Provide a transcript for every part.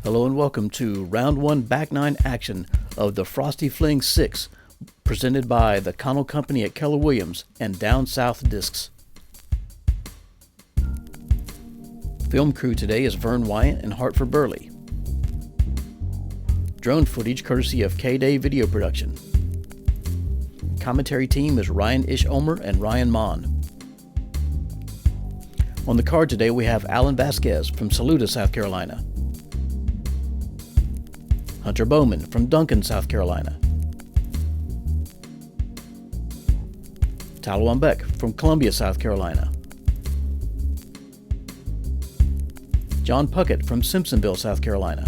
Hello and welcome to Round 1 Back 9 action of the Frosty Fling 6, presented by the Connell Company at Keller Williams and Down South Discs. Film crew today is Vern Weygandt and Hartford Berley. Drone footage courtesy of K-Day Video Production. Commentary team is Ryan Ulmer and Ryan Monn. On the card today we have Vazquez from Saluda, South Carolina. Hunter Bowman from Duncan, South Carolina. Wambeke from Columbia, South Carolina. John Puckett from Simpsonville, South Carolina.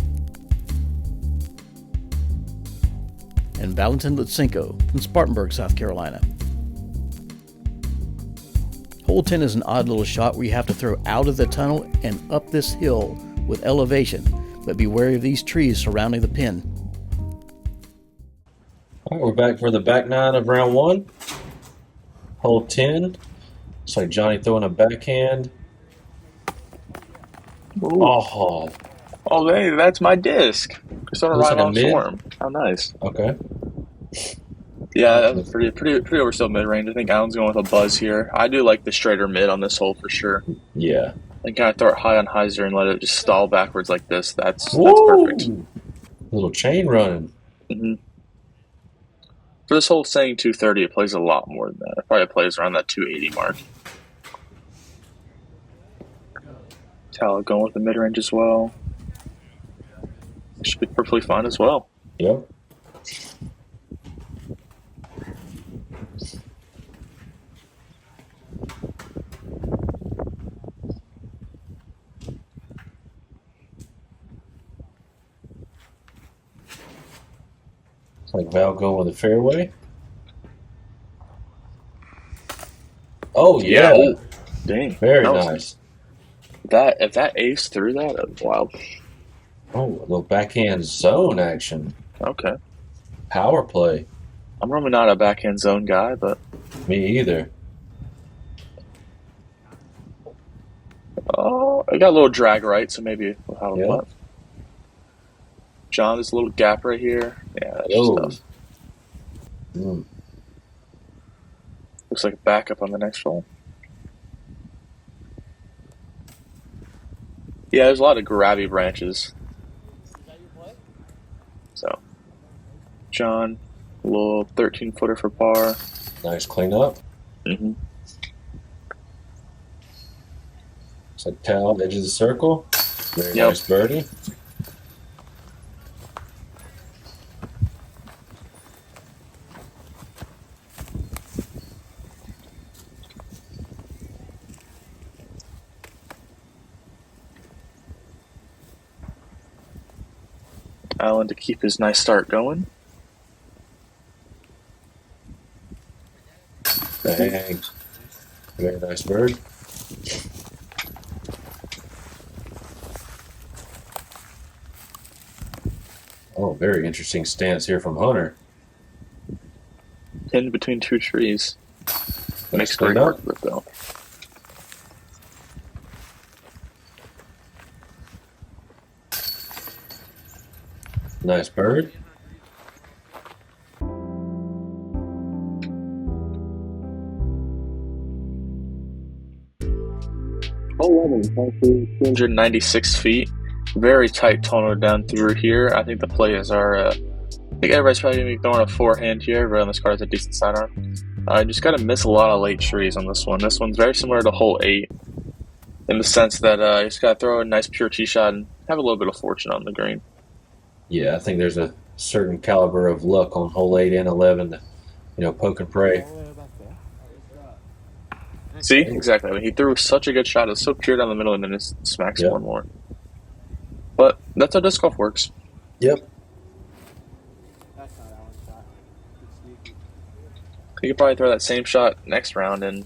And Valentin Lutsenko from Spartanburg, South Carolina. Hole 10 is an odd little shot where you have to throw out of the tunnel and up this hill with elevation, but be wary of these trees surrounding the pin. All right, we're back for the back nine of round one. Hole 10. Looks like Johnny throwing a backhand. Ooh. Oh, Hey, that's my disc. It's on a Looks right like a on mid? swarm. How nice. okay. Yeah, that was pretty over still mid range. I think Alan's going with a buzz here. I do like the straighter mid on this hole for sure. Yeah. And kind of throw it high on hyzer and let it just stall backwards like this. That's Woo! perfect. Little chain running. Mm-hmm. For this hole saying 230, it plays a lot more than that. It probably plays around that 280 mark. Tal going with the mid range as well. Should be perfectly fine as well. Yep. Looks like Val going with the fairway. Oh, yeah. Ooh, dang. Very That was- nice. If that ace through that was wild. Oh, a little backhand zone action. Okay. Power play. I'm normally not a backhand zone guy, but Me either. I got a little drag right, so maybe we'll have a Yeah. left. John, there's a little gap right here. Yeah, that's Oh. tough. Mm. Looks like a backup on the next hole. Yeah, there's a lot of grabby branches. So, John, a little 13-footer for par. Nice cleanup. Mm-hmm. Looks like Tal, edge of the circle. Very Yep. nice birdie. Alan to keep his nice start going. Bang. Very nice bird. Oh, very interesting stance here from Hunter. Pinned between two trees. Makes clean great up. work with it, though. Nice bird. Oh, 296 feet. Very tight tonal down through here. I think the plays are. I think everybody's probably going to be throwing a forehand here. Everybody on this card has a decent sidearm. I just got to miss a lot of late trees on this one. This one's very similar to hole 8 in the sense that you just got to throw a nice pure tee shot and have a little bit of fortune on the green. Yeah, I think there's a certain caliber of luck on hole 8 and 11 to, poke and pray. See? Exactly. I mean, he threw such a good shot. It was so pure down the middle and then it smacks Yep. one more. But that's how disc golf works. Yep. You could probably throw that same shot next round and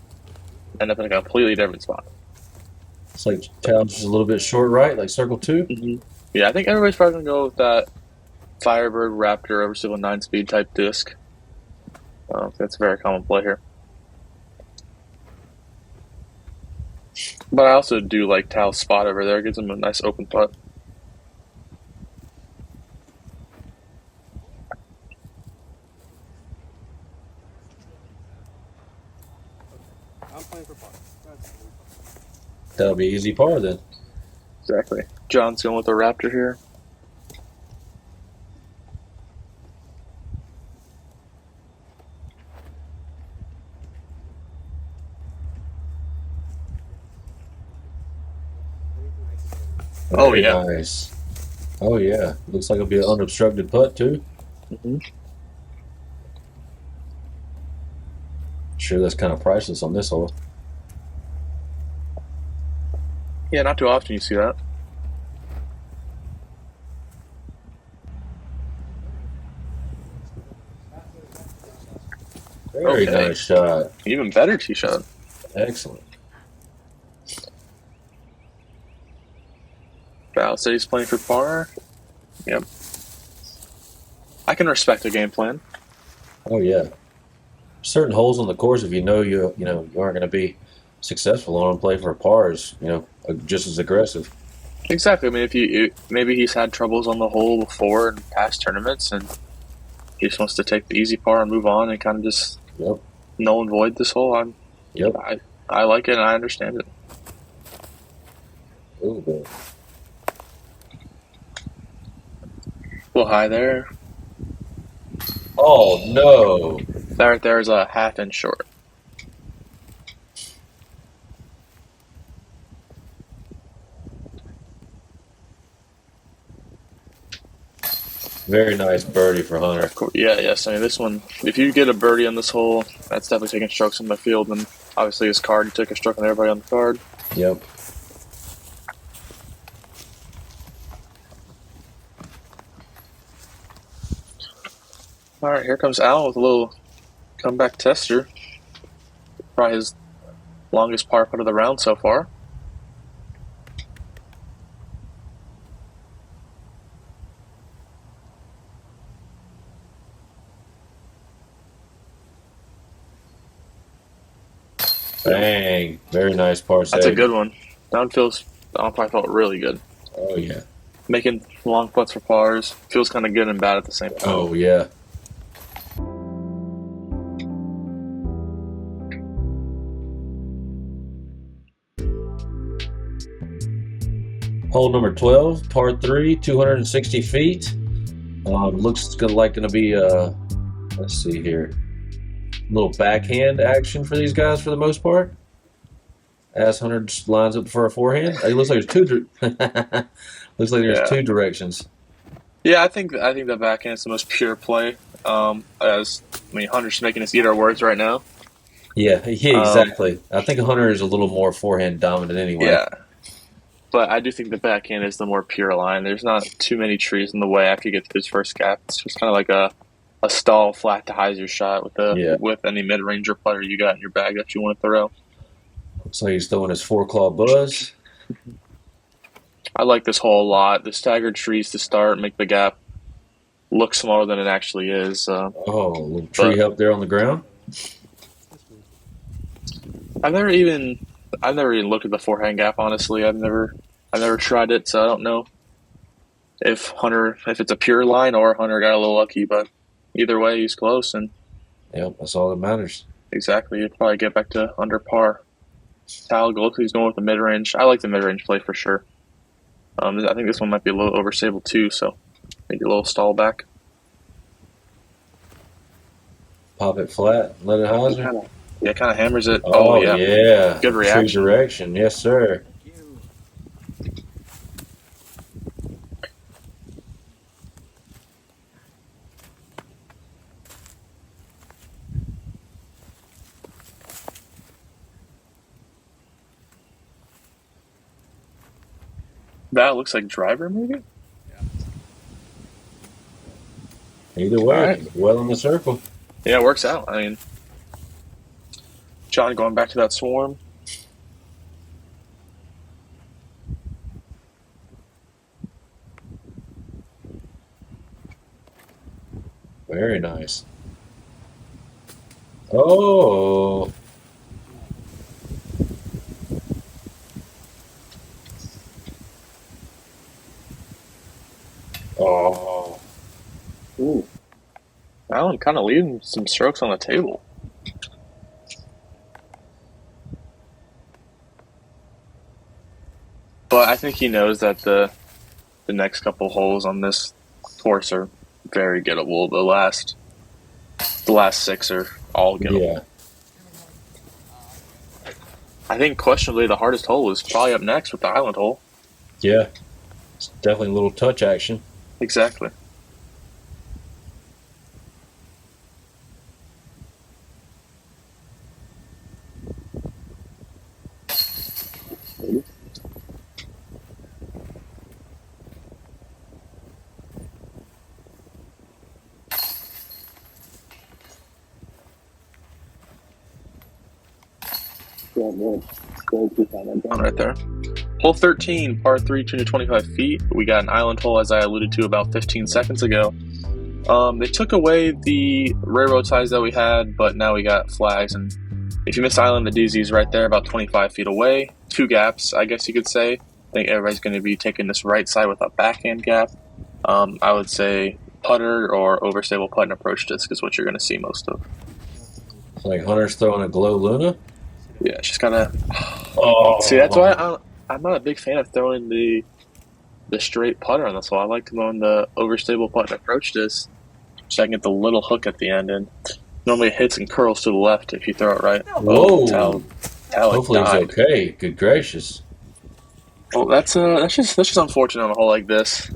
end up in a completely different spot. It's like Tal's just a little bit short right, like circle 2. Mm-hmm. Yeah, I think everybody's probably going to go with that Firebird Raptor over Civil 9-speed type disc. That's a very common play here. But I also do like Tal's spot over there. It gives him a nice open putt. That'll be easy par then. Exactly. John's going with the Raptor here. Oh, Very yeah. nice. Oh, yeah. Looks like it'll be an unobstructed putt, too. Mm-hmm. Sure, that's kind of priceless on this hole. Yeah, not too often you see that. Very Okay. nice shot. Even better tee shot. Excellent. Val said he's playing for par. Yep. I can respect a game plan. Oh, yeah. Certain holes on the course, if you know you aren't going to be successful on them, play for pars, just as aggressive. Exactly. I mean, maybe he's had troubles on the hole before in past tournaments, and he just wants to take the easy par and move on and kind of just null and void this hole. Yep. I like it and I understand it. Ooh, boy. Well, hi there. Oh, no. That right there is a half inch short. Very nice birdie for Hunter. Yes. I mean, this one, if you get a birdie on this hole, that's definitely taking strokes on the field. And obviously, his card, he took a stroke on everybody on the card. Yep. All right, here comes Al with a little comeback tester. Probably his longest par putt of the round so far. Bang. Very nice par save. That's a good one. Down probably felt really good. Oh, yeah. Making long putts for pars feels kind of good and bad at the same time. Oh, yeah. Hole number 12, par 3, 260 feet. Looks like going to be, let's see here, a little backhand action for these guys for the most part. As Hunter just lines up for a forehand. It looks like there's two directions. Yeah, I think the backhand is the most pure play. Hunter's making us eat our words right now. Yeah, exactly. I think Hunter is a little more forehand dominant anyway. Yeah. But I do think the backhand is the more pure line. There's not too many trees in the way after you get to this first gap. It's just kind of like a stall flat to hyzer shot with any mid-range or putter you got in your bag that you want to throw. Looks like he's throwing his 4-claw buzz. I like this hole a lot. The staggered trees to start make the gap look smaller than it actually is. A little tree up there on the ground. I've never even looked at the forehand gap, honestly. I've never tried it, so I don't know if it's a pure line or Hunter got a little lucky, but either way, he's close. And yep, that's all that matters. Exactly. He'd probably get back to under par. Tal looks like he's going with the mid-range. I like the mid-range play for sure. I think this one might be a little overstable too, so maybe a little stall back. Pop it flat, let it hyzer. Yeah, kind of hammers it. Oh, yeah. Good reaction. True direction. Yes, sir. That looks like driver, maybe? Either way, right. Well in the circle. Yeah, it works out. I mean, John going back to that swarm. Very nice. Oh. Oh. Ooh. Alan kind of leaving some strokes on the table. But I think he knows that the next couple holes on this course are very gettable. The last 6 are all gettable. Yeah. I think questionably the hardest hole is probably up next with the island hole. Yeah. It's definitely a little touch action. Exactly. Right there. Hole 13, par 3, 225 feet. We got an island hole, as I alluded to about 15 seconds ago. They took away the railroad ties that we had, but now we got flags. And if you miss island, the DZ is right there, about 25 feet away. 2 gaps, I guess you could say. I think everybody's going to be taking this right side with a backhand gap. I would say putter or overstable putt and approach disc is what you're going to see most of. Like Hunter's throwing a glow Luna. Yeah, she's kind of. Oh, see, that's why I'm not a big fan of throwing the straight putter on this hole. I like to go on the overstable putt and approach disc, so I can get the little hook at the end. And normally it hits and curls to the left if you throw it right. Whoa! Hopefully it's okay. Good gracious. Well, that's just unfortunate on a hole like this.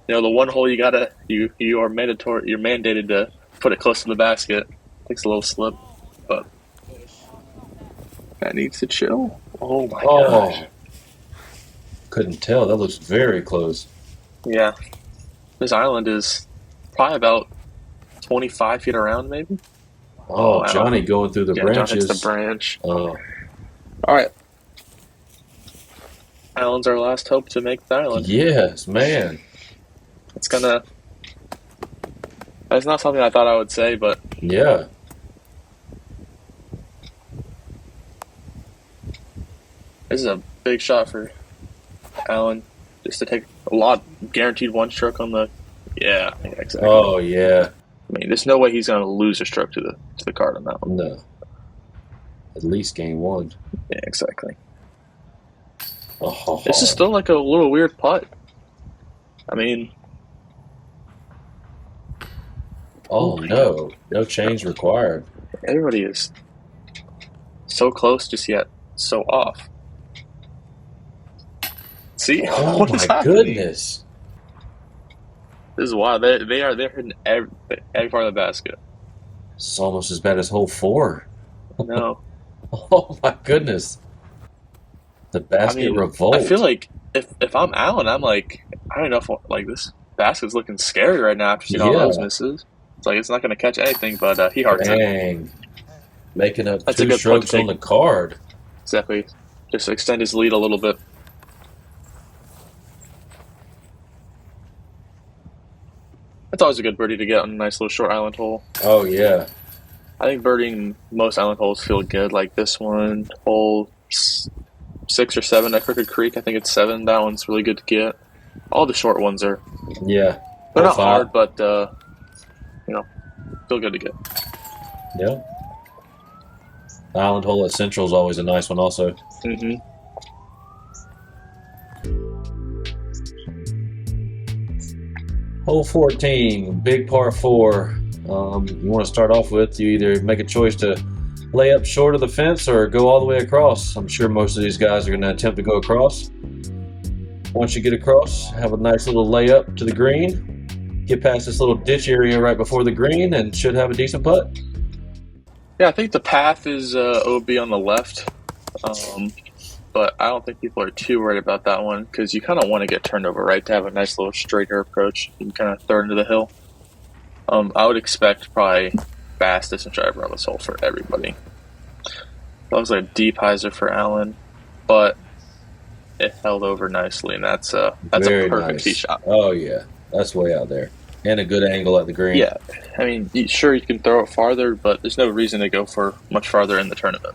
You know, the one hole you are you're mandated to put it close to the basket. Takes a little slip, but that needs to chill. Oh my gosh! Couldn't tell. That looks very close. Yeah, this island is probably about 25 feet around, maybe. Oh, Johnny going through the branches. John hits the branch. Oh. All right. Island's our last hope to make the island. Yes, man. That's not something I thought I would say, but yeah. This is a big shot for Alan, just to take a lot, guaranteed 1 stroke on the. Yeah, exactly. Oh yeah. I mean, there's no way he's going to lose a stroke to the card on that one. No. At least gain 1. Yeah, exactly. Oh. This is still like a little weird putt. I mean. Oh no! No change required. Everybody is so close, just yet so off. See? Oh what is my happening? goodness! This is wild. They're hitting every part of the basket. It's almost as bad as hole 4. No. Oh my goodness! The basket revolt. I feel like if I'm Allen, I'm like, I don't know if like this basket's looking scary right now after seeing all those misses. It's like it's not going to catch anything, but he hearts it. Making up 2 strokes on the card. Exactly. Just extend his lead a little bit. It's always a good birdie to get on a nice little short island hole. Oh, yeah. I think birdieing most island holes feel good. Like this one, hole 6 or 7 at Crooked Creek. I think it's 7. That one's really good to get. All the short ones are. Yeah. They're not hard, but, feel good to get. Yeah. The island hole at Central is always a nice one also. Mm-hmm. Hole 14, big par 4. You want to start off with, you either make a choice to lay up short of the fence or go all the way across. I'm sure most of these guys are going to attempt to go across. Once you get across, have a nice little layup to the green. Get past this little ditch area right before the green and should have a decent putt. Yeah, I think the path is OB on the left. But I don't think people are too worried about that one because you kind of want to get turned over right to have a nice little straighter approach. You can kind of throw it into the hill. I would expect probably fastest and driver on this hole for everybody. That was like a deep hyzer for Allen, but it held over nicely, and that's a perfect tee shot. Oh yeah, that's way out there, and a good angle at the green. Yeah, I mean, sure you can throw it farther, but there's no reason to go for much farther in the tournament.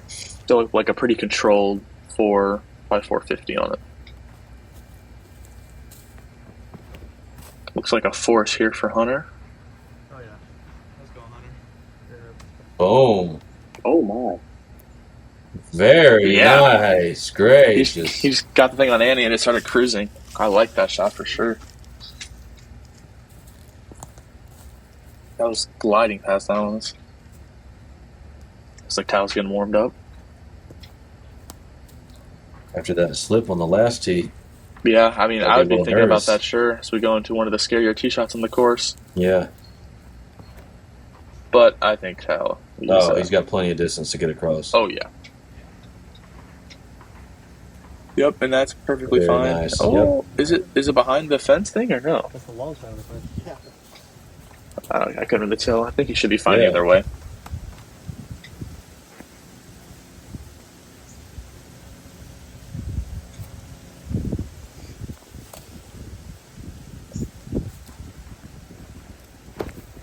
Still like a pretty controlled 450 on it. Looks like a force here for Hunter. Oh yeah, let's go, Hunter. Boom. Oh my. Very Yeah. nice. He Gracious. just got the thing on Annie and it started cruising. I like that shot for sure. That was gliding past that one. It's like Tao's getting warmed up. After that slip on the last tee. Yeah, I mean, I'd I would be be a little thinking nervous. about that, sure, as we go into one of the scarier tee shots on the course. Yeah. But I think Tao. He's got plenty of distance to get across. Oh, yeah. Yep, and that's perfectly Very fine. nice. Oh, is it behind the fence thing or no? That's the long side of the fence. Yeah. I couldn't really tell. I think he should be fine Yeah. either way.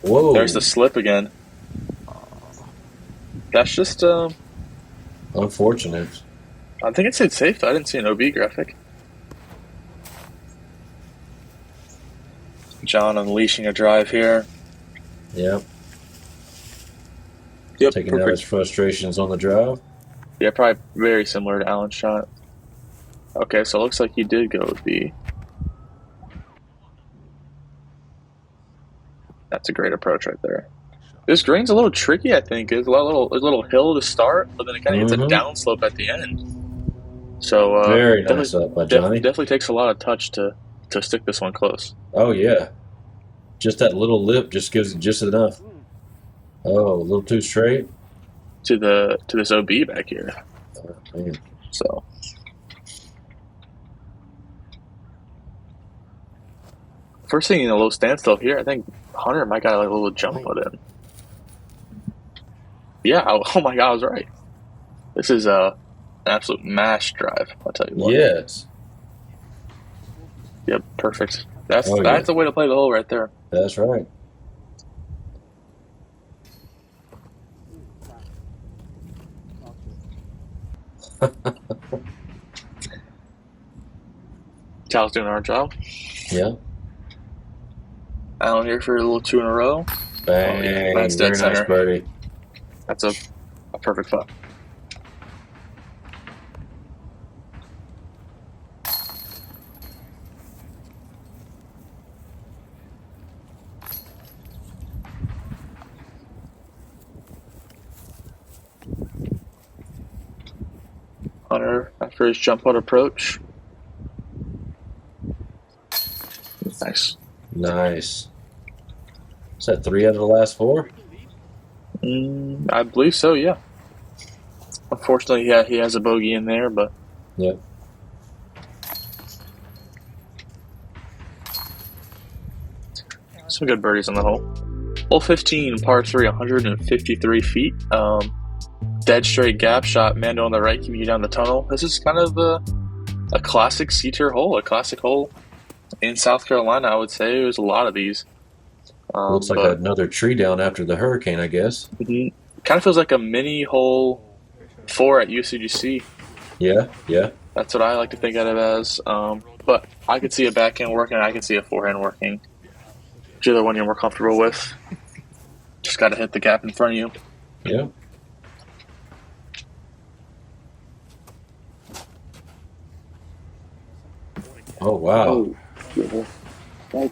Whoa. There's the slip again. That's just, Unfortunate. I think it said safe, though. I didn't see an OB graphic. John unleashing a drive here. Yep. Yep, Taking out his frustrations on the drive. Yeah, probably very similar to Allen's shot. Okay, so it looks like he did go with B. That's a great approach right there. This green's a little tricky, I think. It's a little hill to start, but then it kind of hits a downslope at the end. So very nice up by Johnny. Definitely takes a lot of touch to stick this one close. Oh yeah, just that little lip just gives it just enough. Oh, a little too straight to this OB back here. Oh, man. So first thing in a low standstill here, I think Hunter might got like a little jump put in. Yeah, oh my God, I was right. This is an absolute mash drive, I'll tell you what. Yes. Yep, perfect. That's yeah. the way to play the hole right there. That's right. Cal's doing our job. Yeah. Allen here for a little 2 in a row. Bang. Yeah, that's dead very center. nice birdie. That's a perfect putt. Hunter after his jump putt approach. Nice. Nice. Is that 3 out of the last 4? I believe so, yeah. Unfortunately, yeah, he has a bogey in there, but Yep. some good birdies on the hole. Hole 15, par 3, 153 feet. Dead straight gap shot. Mando on the right, keeping you down the tunnel. This is kind of a classic C-tier hole, a classic hole in South Carolina, I would say. There's a lot of these. Looks like another tree down after the hurricane, I guess. Kind of feels like a mini hole 4 at UCGC. Yeah, yeah. That's what I like to think of it as. But I could see a backhand working, I could see a forehand working. Whichever one you're more comfortable with. Just got to hit the gap in front of you. Yeah. Oh, wow. Cooking. I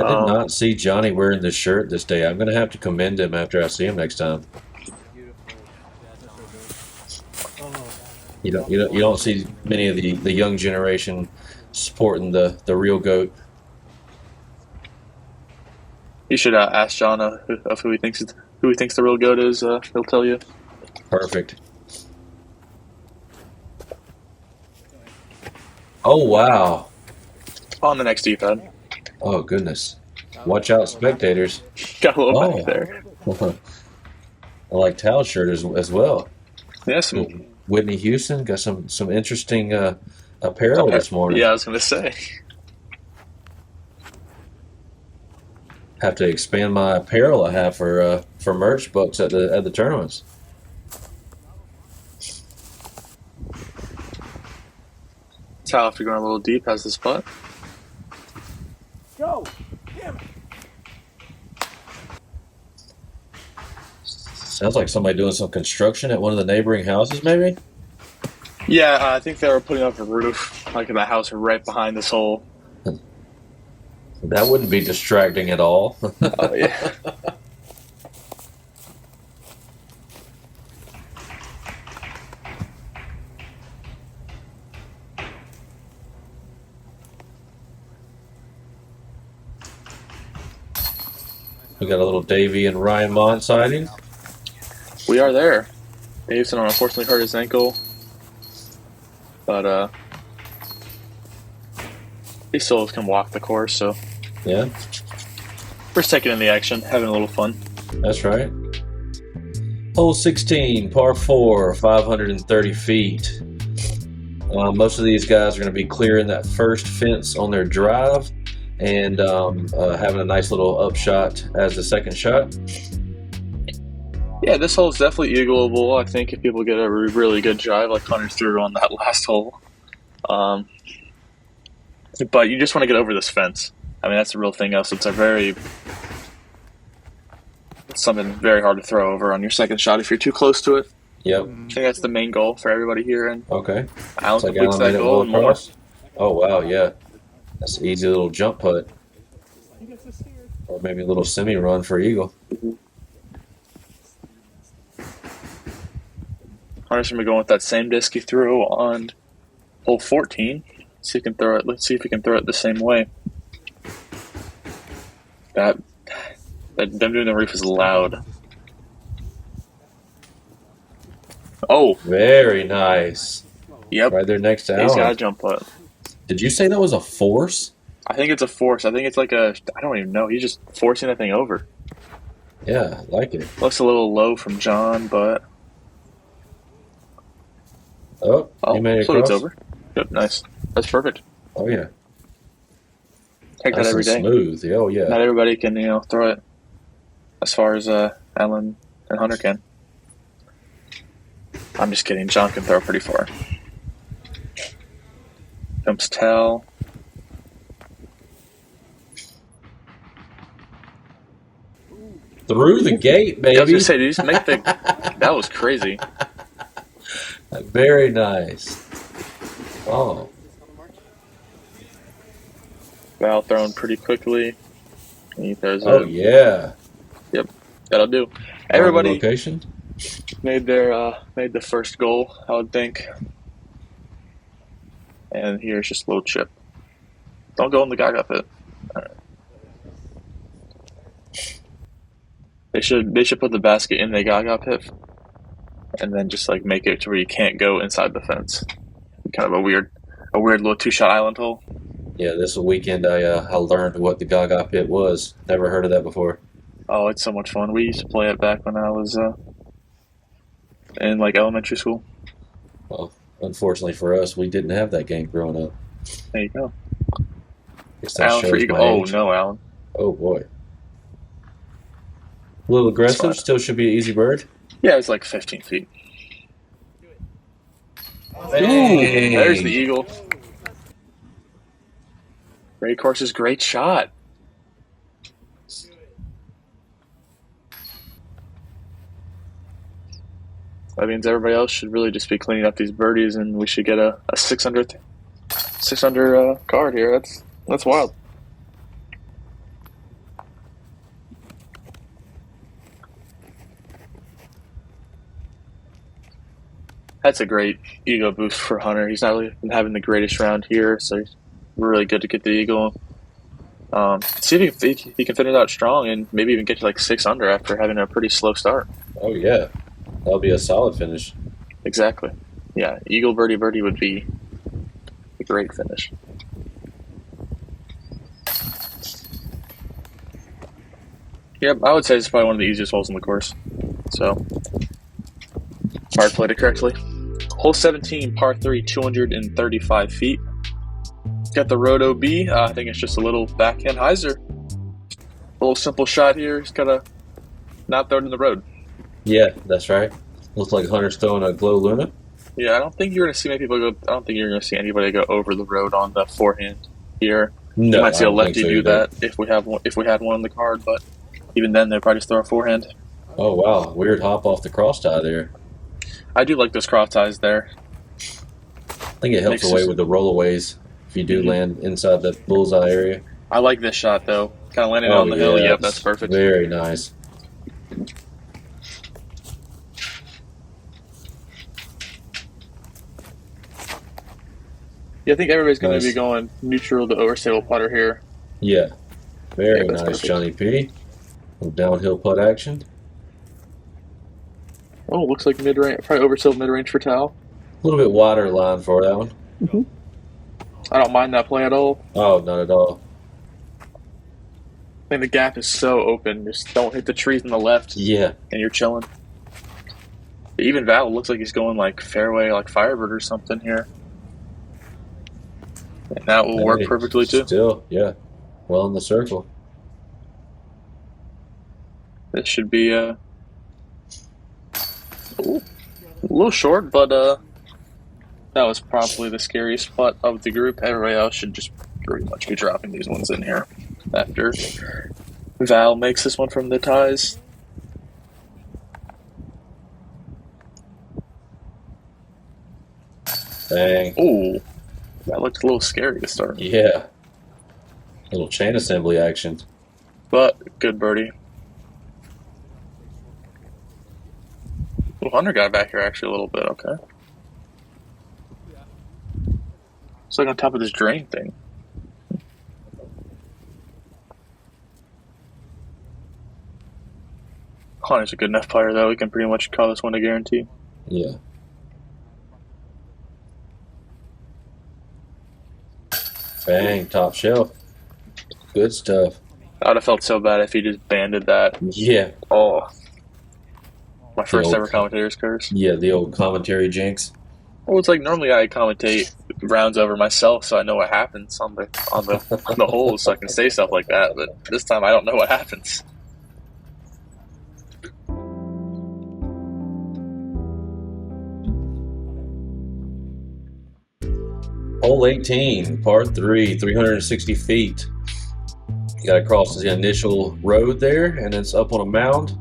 did not see Johnny wearing this shirt this day. I'm going to have to commend him after I see him next time. You don't see many of the young generation supporting the real GOAT. You should ask John of who he thinks the real GOAT is. He'll tell you. Perfect. Oh, wow. On the next tee pad. Oh, goodness. Watch out, spectators. Got a little back there. I like Tal's shirt as well. Yeah, Whitney Houston got some interesting apparel this morning. Yeah, I was going to say. Have to expand my apparel I have for merch books at the tournaments. Tal, if you're going a little deep, has this putt. Go! Damn it! Sounds like somebody doing some construction at one of the neighboring houses, maybe? Yeah, I think they were putting up a roof, like in the house right behind this hole. That wouldn't be distracting at all. Oh, yeah. We got a little Davey and Ryan Monn sighting. We are there. Davidson unfortunately hurt his ankle, but he still can walk the course, so Yeah, we're just taking in the action, having a little fun. that's right. Hole 16, par 4, 530 feet. Most of these guys are going to be clearing that first fence on their drive and having a nice little upshot as the second shot. Yeah, this hole is definitely eagleable. I think if people get a really good drive like Hunter threw on that last hole. But you just want to get over this fence. I mean, that's the real thing else. It's something very hard to throw over on your second shot if you're too close to it. Yep. I think that's the main goal for everybody here. And Okay. Alan Like completes Alan that made it goal well and more. across. Oh, wow, yeah. That's an easy little jump putt. Or maybe a little semi-run for Eagle. Hunter's going to be going with that same disc he threw on hole 14. See if he can throw it. Let's see if he can throw it the same way. Them doing the reef is loud. Oh, Very nice. yep. Right there next to He's got a Alan. jump putt. Did you say that was a force? I think it's a force. I think it's like I don't even know. He's just forcing that thing over. Yeah, I like it. Looks a little low from John, but Oh, he made it so it's across. over. Yep, nice. That's perfect. Oh, yeah. Take Nice that every and day. smooth. Oh, yeah. Not everybody can, throw it as far as Alan and Hunter can. I'm just kidding. John can throw pretty far. Jumps towel. Through the gate, baby. I was gonna say, did you just make the? That was crazy. Very nice. Oh, Val thrown pretty quickly. He throws oh it. yeah. That'll do. On Everybody location. made the first goal, I would think. And here's just a little chip. Don't go in the Gaga pit. Alright. They should put the basket in the Gaga pit, and then just like make it to where you can't go inside the fence. Kind of a weird little 2-shot island hole. Yeah, this weekend I learned what the Gaga pit was. Never heard of that before. Oh, it's so much fun. We used to play it back when I was in like elementary school. Well, unfortunately for us, we didn't have that game growing up. There you go. Guess that Alan, shows my oh age. no, Alan. Oh boy. A little aggressive. fine. Still should be an easy bird. Yeah, it's like 15 feet. Dang. There's the eagle. Great courses, great shot. That means everybody else should really just be cleaning up these birdies, and we should get a 600 card here. That's wild. That's a great ego boost for Hunter. He's not really been having the greatest round here, so it's really good to get the eagle. See if he can finish out strong and maybe even get to like 6 under after having a pretty slow start. Oh yeah, that'll be a solid finish. Exactly. Yeah, eagle birdie would be a great finish. Yep, I would say it's probably one of the easiest holes in the course. So, hard played it correctly. Hole 17, par 3, 235 feet. Got the road OB. I think it's just a little backhand hyzer. A little simple shot here. He's got to not throw it in the road. Yeah, that's right. Looks like Hunter's throwing a Glow Luna. Yeah, I don't think you're going to see many people go. I don't think you're going to see anybody go over the road on the forehand here. No, You might see I a don't lefty think so do either. that if we had one on the card, but even then they'd probably just throw a forehand. Oh, wow. Weird hop off the cross tie there. I do like those cross ties there. I think it helps away with the rollaways if you do land inside the bullseye area. I like this shot, though. Kind of landing on the hill. Yep, that's perfect. Very nice. Yeah, I think everybody's going to be going neutral to overstable putter here. Yeah. Very nice, perfect. Johnny P. Little downhill putt action. Oh, looks like mid-range. Probably overstable mid-range for Tal. A little bit wider line for that one. I don't mind that play at all. Oh, not at all. I think the gap is so open. Just don't hit the trees on the left. Yeah. And you're chilling. Even Val looks like he's going like fairway, like Firebird or something here. And that will work perfectly too. Still, yeah. Well in the circle. This should be a little short, but that was probably the scariest putt of the group. Everybody else should just pretty much be dropping these ones in here after Val makes this one from the ties. Dang. Oh, that looked a little scary to start. Yeah. Little chain assembly action. But good birdie. Well, Hunter got back here actually a little bit, okay. It's like on top of this drain thing. Hunter's a good enough player, though. We can pretty much call this one a guarantee. Yeah. Bang, top shelf. Good stuff. I would have felt so bad if he just banded that. Yeah. Oh. My first ever commentator's curse. Yeah, the old commentary jinx. Well, it's like normally I commentate rounds over myself, so I know what happens on the holes, so I can say stuff like that. But this time I don't know what happens. Hole 18, par 3, 360 feet. You got to cross the initial road there, and it's up on a mound.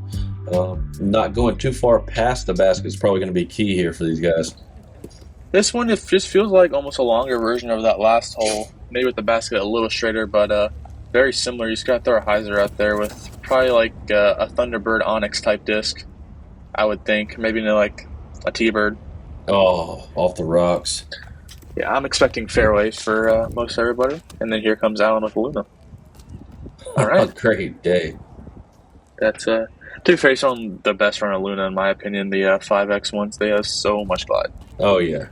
Not going too far past the basket is probably going to be key here for these guys. This one just feels like almost a longer version of that last hole. Maybe with the basket a little straighter, but very similar. You just got to throw a hyzer out there with probably like a Thunderbird Onyx type disc, I would think. Maybe like a T-Bird. Oh, off the rocks. Yeah, I'm expecting fairways for most everybody. And then here comes Alan with Luna. All right. Great day. That's to be fair, he's on the best run of Luna, in my opinion. The 5X ones, they have so much glide. Oh, yeah.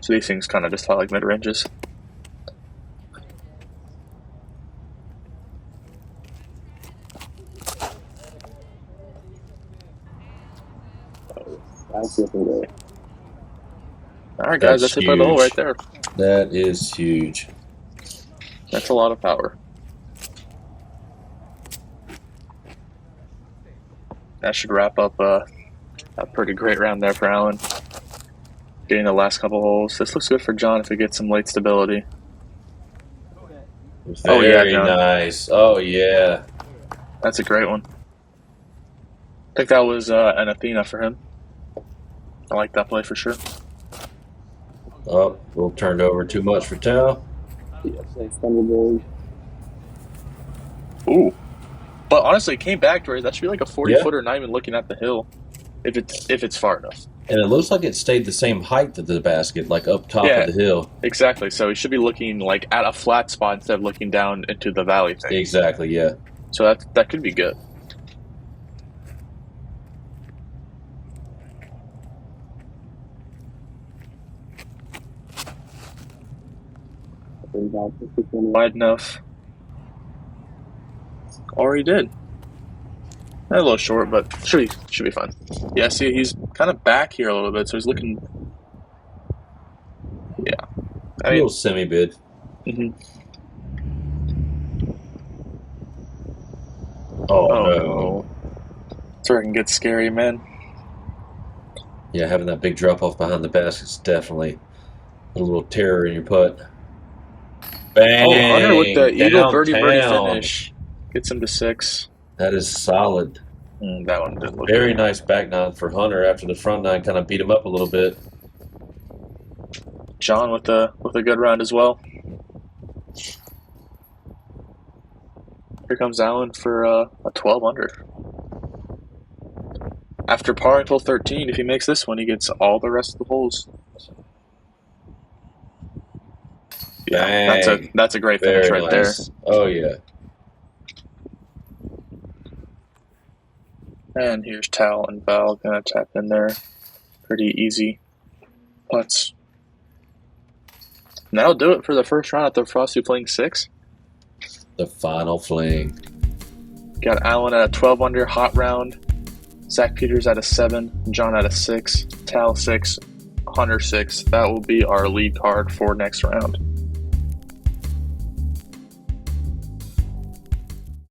So these things kind of just fly like mid-ranges. All right, guys, that's it by the hole right there. That is huge. That's a lot of power. That should wrap up a pretty great round there for Alan. Getting the last couple holes. This looks good for John if he gets some late stability. Very nice. Oh, yeah. That's a great one. I think that was an Athena for him. I like that play for sure. Oh, a little turned over too much for Tal. Ooh. But honestly, it came back to where that should be like a 40-footer, not even looking at the hill, if it's far enough. And it looks like it stayed the same height of the basket, like up top of the hill. Exactly. So he should be looking like at a flat spot instead of looking down into the valley thing. Exactly, yeah. So that could be good. Wide enough. Already did. A little short, but should be fine. Yeah, see, he's kind of back here a little bit, so he's looking. Yeah, a little semi-bid. Mm-hmm. Oh no! That's where it can get scary, man. Yeah, having that big drop off behind the basket is definitely a little terror in your putt. Bang! Oh, Hunter with the eagle birdie Downtown. finish gets him to 6. That is solid. That one didn't look Very good. nice back nine for Hunter after the front nine kind of beat him up a little bit. John with a good round as well. Here comes Alan for a 12 under. After parring hole 13, if he makes this one, he gets all the rest of the holes. Yeah, Bang. that's a great finish Very right nice. Oh, yeah. there. And here's Tal and Val gonna tap in there. Pretty easy putts. And that'll do it for the first round at the Frosty Fling 6. The Final Fling. Got Alan at a 12 under hot round. Zach Peters at a 7. John at a 6. Tal 6. Hunter 6. That will be our lead card for next round.